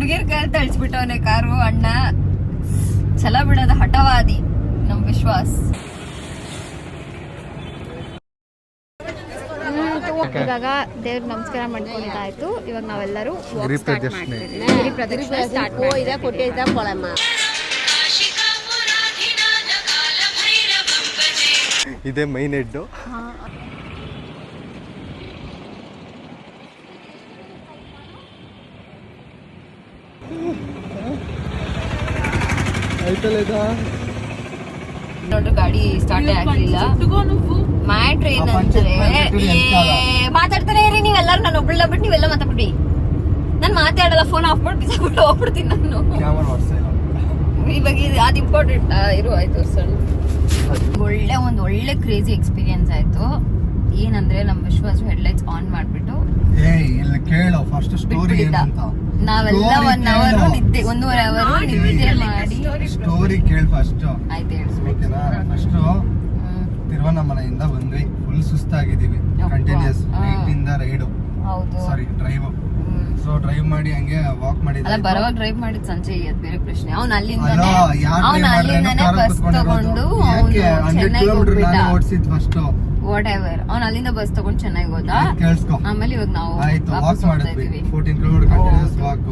ಹುಡುಗಿರ್ ಕೈ ತಳಿಸ್ಬಿಟ್ಟವನೆ ಕಾರು ಅಣ್ಣ. ಛಲ ಬಿಡೋದ ಹಠವಾದಿ ನಮ್ ವಿಶ್ವಾಸ್. ಇವಾಗ ದೇವ್ರ ನಮಸ್ಕಾರ ಮಾಡ್ಕೊಂಡಾಯ್ತು. ಇವಾಗ ನಾವೆಲ್ಲರೂ ಇದೇ ಮೈನ್ ಹೆಡ್ಡು. ನೋಡ್ರಿ ಗಾಡಿ ಸ್ಟಾರ್ಟ್ ಆಗ್ಲಿಲ್ಲ. ಮ್ಯಾಟ್ರ್ ಏನಂದ್ರೆ ಮಾತಾಡ್ತಾನೆ ಇರಿ ನೀವೆಲ್ಲರೂ. ನಾನು ಒಬ್ಳಲ್ಲ ಬಿಟ್ಟು ನೀವೆಲ್ಲ ಮಾತಾಡ್ಬಿಡಿ. ನಾನು ಮಾತಾಡಲ್ಲ, ಫೋನ್ ಆಫ್ ಮಾಡಿ ಬಿಸಾಕ್ಬಿಟ್ಟು ಹೋಗ್ಬಿಡ್ತೀನಿ ನಾನು. ಇವಾಗ ಅದು ಇಂಪಾರ್ಟೆಂಟ್ ಇರು. ಆಯ್ತು ಸರ್, ಒಳ್ಳೆ ಕ್ರೇಜಿ ಎಕ್ಸ್ಪೀರಿಯನ್ಸ್ ಆಯ್ತು. ಏನಂದ್ರೆ ನಮ್ ವಿಶ್ವಾಸ ಹೆಡ್ಲೈಟ್ಸ್ ಆನ್ ಮಾಡ್ಬಿಟ್ಟು ನಾವೆಲ್ಲ 1 ಅವರ್ ನಿದ್ದೆ, 1.5 ಅವರ್ ನಿದ್ದೆ ಮಾಡಿ ಸ್ಟೋರಿ ಕೇಳಿ ಫಸ್ಟ್. ಆಯ್ತು ಫಸ್ಟ್ ತಿರುವಣ್ಣಾಮಲೆಯಿಂದ ಬಂದ್ವಿ. ಫುಲ್ ಸುಸ್ತಾಗಿದ್ದೀವಿ. ಕಂಟಿನ್ಯೂಸ್ ನೈಟ್ ಇಂದ ರೈಡು, ಸಾರಿ ಡ್ರೈವ್. ಸೊ ಡ್ರೈವ್ ಮಾಡಿ ಹಂಗೆ ವಾಕ್ ಮಾಡಿದ್ವಿ. ಬರವಾಗ ಡ್ರೈವ್ ಮಾಡಿದ್ ಸಂಜೆ, ಅದು ಬೇರೆ ಪ್ರಶ್ನೆ. ಅವ್ನು ಅಲ್ಲಿಂದಾನೆ ಬಸ್ ತಗೊಂಡು ಓಡಿಸಿದ್ ಫಸ್ಟ್. ವಾಟ್ ಎವರ್, ಅವ್ನು ಅಲ್ಲಿಂದ ಬಸ್ ತಗೊಂಡು ಚೆನ್ನಾಗಿ ಹೋದ. ಕೇಳಿಸ್ಕೊ. ಆಮೇಲೆ ಇವಾಗ ನಾವು ವಾಕ್ ಮಾಡಿದ್ವಿ. 14 ಕಿಲೋಮೀಟರ್ ಕಂಟಿನ್ಯೂಸ್ ವಾಕ್.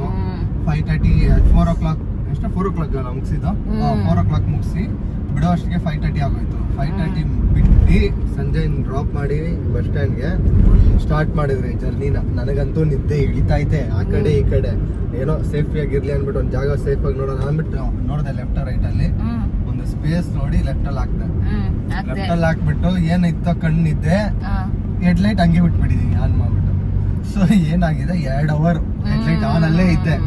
5:30 4 o'clock ಎಷ್ಟು 4 o'clock ಮುಗಿಸಿದ್ದು. 4 o'clock ಮುಗಿಸಿ ಬಿಡೋ ಅಷ್ಟಿಗೆ 5:30 ಆಗೋಯ್ತು. 5:30 ಬಿಟ್ಟು ಸಂಜೆ ಡ್ರಾಪ್ ಮಾಡಿ ಬಸ್ ಸ್ಟ್ಯಾಂಡ್ಗೆ ಸ್ಟಾರ್ಟ್ ಮಾಡಿದ್ರಿ ಜರ್ನಿನ. ನನಗಂತೂ ನಿದ್ದೆ ಇಳಿತೈತೆ ಆ ಕಡೆ ಈ ಕಡೆ. ಏನೋ ಸೇಫ್ಟಿ ಆಗಿರ್ಲಿ ಅನ್ಬಿಟ್ಟು ಒಂದು ಜಾಗ ಸೇಫ್ ಆಗಿ ನೋಡೋಣ ಅಂದ್ಬಿಟ್ಟು ನೋಡಿದೆ. ಲೆಫ್ಟ್ ರೈಟ್ ಅಲ್ಲಿ ಒಂದು ಸ್ಪೇಸ್ ನೋಡಿ ಲೆಫ್ಟ್ ಅಲ್ಲಿ ಹಾಕ್ದೆ. ಲೆಫ್ಟ್ ಅಲ್ಲಿ ಹಾಕ್ಬಿಟ್ಟು ಏನಿತ್ತೋ ಕಣ್ಣಿದ್ದೆ, ಹೆಡ್ಲೈಟ್ ಹಂಗೆ ಬಿಟ್ಬಿಟ್ಟಿದೀನಿ ಆನ್ ಮಾಡ್ಬಿಟ್ಟು. ಸೊ ಏನಾಗಿದೆ, 2 ಅವರ್ ಹೆಡ್ಲೈಟ್ ಆನ್ ಅಲ್ಲೇ ಇದ್ದೆ.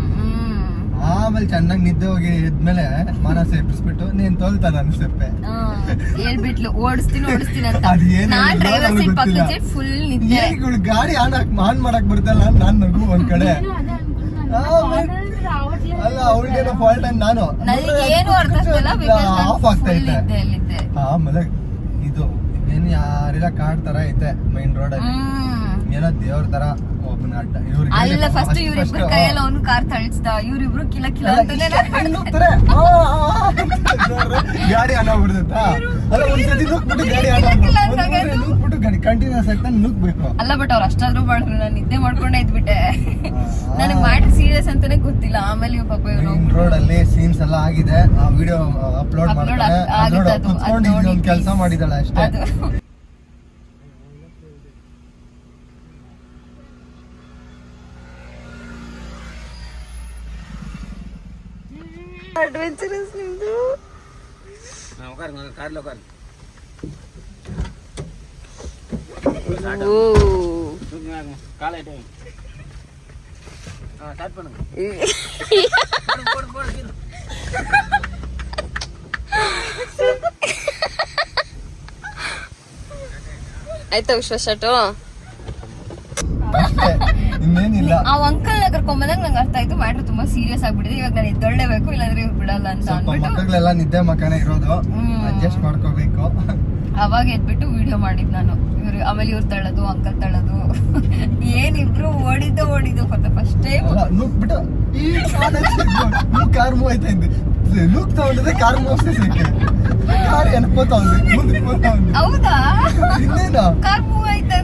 ಆಮೇಲೆ ಚೆನ್ನಾಗಿ ನಿದ್ದೆ ಹೋಗಿ ಎದ್ಮೇಲೆ ಮಾನಸ ಎಬ್ಬಿಸ್ಬಿಟ್ಟು ನೀನ್ ತೋಲ್ತಾ ನಾನು ಸ್ಟೆಪ್ಪೆ ಹೇಳ್ಬಿಟ್ಲು ಓಡಿಸ್ತೀನಿ ಅಂತ. ಗಾಡಿ ಆನ್ ಮಾಡಕ್ ಬರ್ತಲ್ಲ ನಾನ್ ನಗು ಒಂದ್ ಕಡೆ. ಅಲ್ಲ ಅವಳಿಗೇನೋ ಫಾಲ್ಟ್ ಅಂತ ನಾನು ಆಫ್ ಆಗ್ತಾ ಇದ್ದೆ. ಆಮೇಲೆ ಇದು ಏನ್ ಯಾರೆಲ್ಲ ಕಾಡ್ ತರ ಐತೆ ಮೈನ್ ರೋಡ್ ಅಲ್ಲಿ, ಏನೋ ದೇವ್ರ ತರ ಒಬ್ಬನ ಅಡ್ಡ. ಅಲ್ಲ ಫಸ್ಟ್ ಇವ್ರಿಬ್ರು ಕೈಯಲ್ಲಿ ಅವ್ನು ಕಾರ್ ತಳಿಸ್ದ. ಇವ್ರಿಬ್ರು ಕಿಲ ಗಾಡಿ ಆನ್ ಆಗ್ಬಿಡ್ತಾ. ಅಲ್ಲ ಒಂದ್ಸತಿ ನುಗ್ಬಿಟ್ಟು ಗಾಡಿ ಆನ್ ನುಗ್ಬಿಟ್ಟು ಗಾಡಿ ಕಂಟಿನ್ಯೂಸ್ ಆಗ್ತಾನೆ ನುಗ್ಬೇಕು. ಅಲ್ಲ ಬಟ್ ಅವ್ರು ಅಷ್ಟಾದ್ರೂ ಮಾಡಿದ್ರು, ನಾನು ನಿದ್ದೆ ಮಾಡ್ಕೊಂಡೆ ಇದ್ಬಿಟ್ಟೆ. ನನಗೆ ಮಾಡಿ ಸೀರಿಯಸ್ ಅಂತಾನೆ ಗೊತ್ತಿಲ್ಲ. ಆಮೇಲೆ ಪಾಪ ರೋಡ್ ಅಲ್ಲಿ ಸೀನ್ಸ್ ಎಲ್ಲ ಆಗಿದೆ. ಆ ವಿಡಿಯೋ ಅಪ್ಲೋಡ್ ಮಾಡ್ತಾರೆ. ಕುತ್ಕೊಂಡು ಒಂದು ಕೆಲಸ ಮಾಡಿದಾಳೆ ಅಷ್ಟೇ. ಅಡ್ವೆಂಚರಸ್ ನಿಮ್ದು. ಆಯ್ತಾ ವಿಶ್ವಾಸ ಶಟು? ಇನ್ನೇನಿಲ್ಲ. ಆ ಅಂಕಲ್ ನ ಕರ್ಕೊಂಬಂದಾಗ ನಂಗೆ ಅರ್ಥ ಆಯ್ತು ಮ್ಯಾಟ್ರ್ ತುಂಬಾ ಸೀರಿಯಸ್ ಆಗ್ಬಿಟ್ಟಿದೆ. ಇವಾಗ ನಾನು ಎದ್ದೊಳ್ಳೇಬೇಕು, ಇಲ್ಲಾಂದ್ರೆ ಇವ್ರು ಬಿಡಲ್ಲ ಅಂತ ಅಂದ್ಬಿಟ್ಟು ಮಕ್ಕಳೆಲ್ಲ ನಿದ್ದೆ ಮಕ್ಕನೇ ಇರೋದು, ಅಡ್ಜಸ್ಟ್ ಮಾಡ್ಕೋಬೇಕು. ಅವಾಗ ಎದ್ಬಿಟ್ಟು ವಿಡಿಯೋ ಮಾಡಿದ್ ನಾನು. ಆಮೇಲೆ ಇವ್ರು ತಳ್ಳೋದು, ಅಂಕಲ್ ತಳ್ಳೋದು, ಏನಿಬ್ರು ಓಡಿದ್ದು ಫಾರ್ ದ ಫಸ್ಟ್ ಟೈಮ್. ನುಗ್ಬಿಟ್ಟು ಕಾರ್ ಮೂವ್ ಆಯ್ತಾ ಇದ್ದೆ. ನುಗ್ ತಗೊಂಡಿದ್ರೆ ಕಾರ್ ಮೂವ್ಸಕ್ಕೆ ಕಾರ್ ಎನ್ಕೋತಾ ಹೌದಾ? ಇನ್ನೇನು ಕಾರ್ ಮೂವ್ ಆಯ್ತಾ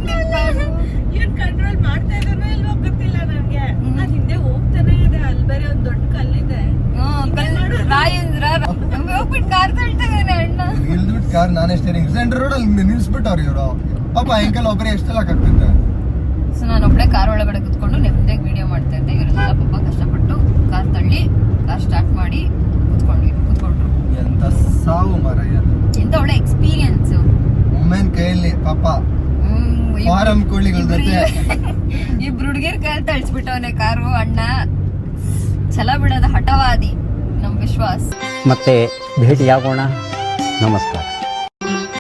ಕಂಟ್ರೋಲ್ ಮಾಡ್ತಾ ಇದ್ದಾನೋ ಇಲ್ವೋ ಗೊತ್ತಿಲ್ಲ ನನ್ಗೆ. ಅದ್ ಹಿಂದೆ ಹೋಗ್ತಾನೆ ಇದೆ. ಅಲ್ಲಿ ಬೇರೆ ಒಂದ್ ದೊಡ್ಡ ಕಲ್ಲಿದೆ. ಹೋಗ್ಬಿಟ್ಟು ಕಾರ್ ತಳ್ತಾ ಇದ್ದಾನೆ ಅಣ್ಣ. ಇಲ್ದ್ಬಿಟ್ಟು ಕಾರ್ ನಾನೇ ಸ್ಟೇರಿಂಗ್ ಸೆಂಟರ್ ರೋಡ್ ಅಲ್ಲಿ ನಿಲ್ಸ್ಬಿಟ್ಟವ್ರು ಇವರು. ಪಾಪ ಅಂಕಲ್ ಒಬ್ಬರೇ ಎಷ್ಟೆಲ್ಲ ಆಗ್ತಿದ್ದೆ. ಸೊ ನಾನು ಒಬ್ಬಳೆ ಕಾರ್ ಒಳಗಡೆ ಕುತ್ಕೊಂಡು ನೆಮ್ಮದಿಯಾಗಿ ವಿಡಿಯೋ ಮಾಡ್ತಾ ಇದ್ದೆ. ಇವರೆಲ್ಲ ಪಾಪ ಕಷ್ಟಪಟ್ಟು ಕಾರ್ ತಳ್ಳಿ ಕಾರ್ ಸ್ಟಾರ್ಟ್ ಮಾಡಿ ಕುತ್ಕೊಂಡ್ರು. ಎಂತ ಸಾವು ಮಾರಾಯ, ಎಂತ ಒಳ್ಳೆ ಎಕ್ಸ್ಪೀರಿಯನ್ಸ್. ಒಮ್ಮೆನ್ ಕೈಯಲ್ಲಿ ಪಾಪ ಫಾರಂ ಕೋಳಿಗಳ ಜೊತೆ ಇಬ್ರು ಹುಡುಗಿರ್ ಕೈ ತಳಿಸ್ಬಿಟ್ಟವನೆ ಕಾರು ಅಣ್ಣ. ಛಲ ಬಿಡೋದ ಹಠವಾದಿ ನಮ್ ವಿಶ್ವಾಸ್. ಮತ್ತೆ ಭೇಟಿಯಾಗೋಣ. ನಮಸ್ಕಾರ.